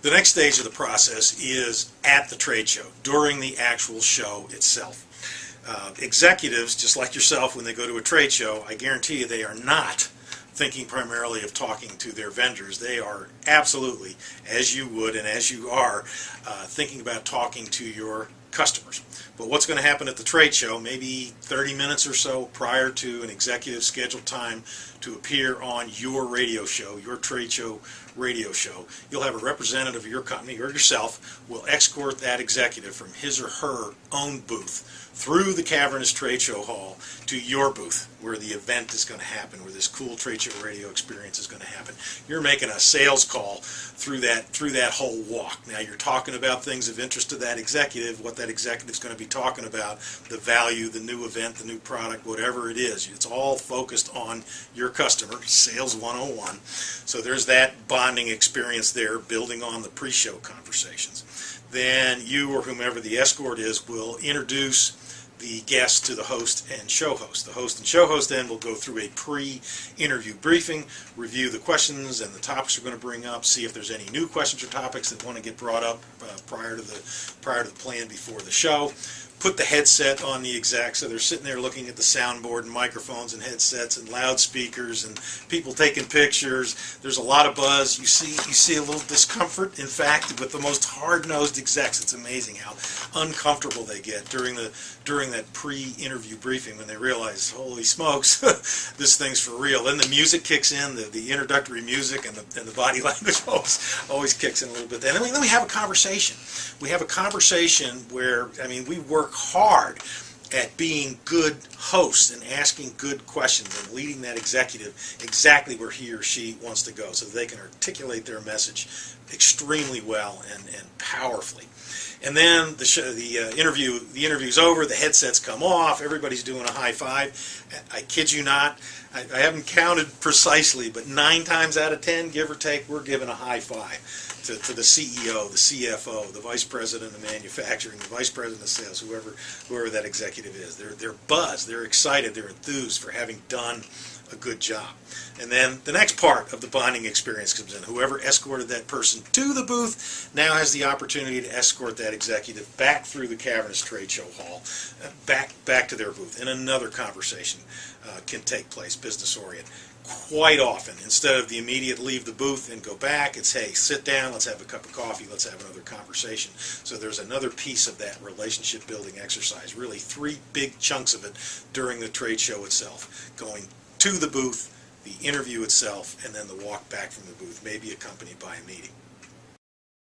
The next stage of the process is at the trade show, during the actual show itself. Executives, just like yourself, when they go to a trade show, I guarantee you they are not thinking primarily of talking to their vendors. They are absolutely, as you would and as you are, thinking about talking to your customers. But what's going to happen at the trade show, maybe 30 minutes or so prior to an executive scheduled time to appear on your radio show, your trade show radio show, you'll have a representative of your company or yourself will escort that executive from his or her own booth through the cavernous trade show hall to your booth where the event is going to happen, where this cool trade show radio experience is going to happen. You're making a sales call through that whole walk. Now you're talking about things of interest to that executive, what that executive is going to be talking about, the value, the new event, the new product, whatever it is. It's all focused on your customer, Sales 101. So there's that bonding experience there, building on the pre-show conversations. Then you or whomever the escort is will introduce the guest to the host and show host. The host and show host then will go through a pre-interview briefing, review the questions and the topics we're going to bring up, see if there's any new questions or topics that want to get brought up prior to the plan before the show. Put the headset on the exec, so they're sitting there looking at the soundboard and microphones and headsets and loudspeakers and people taking pictures. There's a lot of buzz. You see a little discomfort. In fact, with the most hard-nosed execs, it's amazing how uncomfortable they get during that pre-interview briefing when they realize, holy smokes, this thing's for real. Then the music kicks in, the introductory music and the body language always kicks in a little bit. And then we have a conversation. We have a conversation where, I mean, we work hard at being good hosts and asking good questions and leading that executive exactly where he or she wants to go so that they can articulate their message extremely well and powerfully. And then the interview's over, the headsets come off, everybody's doing a high five. I kid you not, I haven't counted precisely, but 9 times out of 10, give or take, we're giving a high five to the CEO, the CFO, the Vice President of Manufacturing, the Vice President of Sales, whoever that executive is. They're buzzed, they're excited, they're enthused for having done a good job. And then the next part of the bonding experience comes in. Whoever escorted that person to the booth now has the opportunity to escort that executive back through the cavernous trade show hall, back to their booth, and another conversation can take place, business oriented. Quite often, instead of the immediate leave the booth and go back, it's, hey, sit down, let's have a cup of coffee, let's have another conversation. So there's another piece of that relationship building exercise, really 3 big chunks of it during the trade show itself, going to the booth, the interview itself, and then the walk back from the booth, maybe accompanied by a meeting.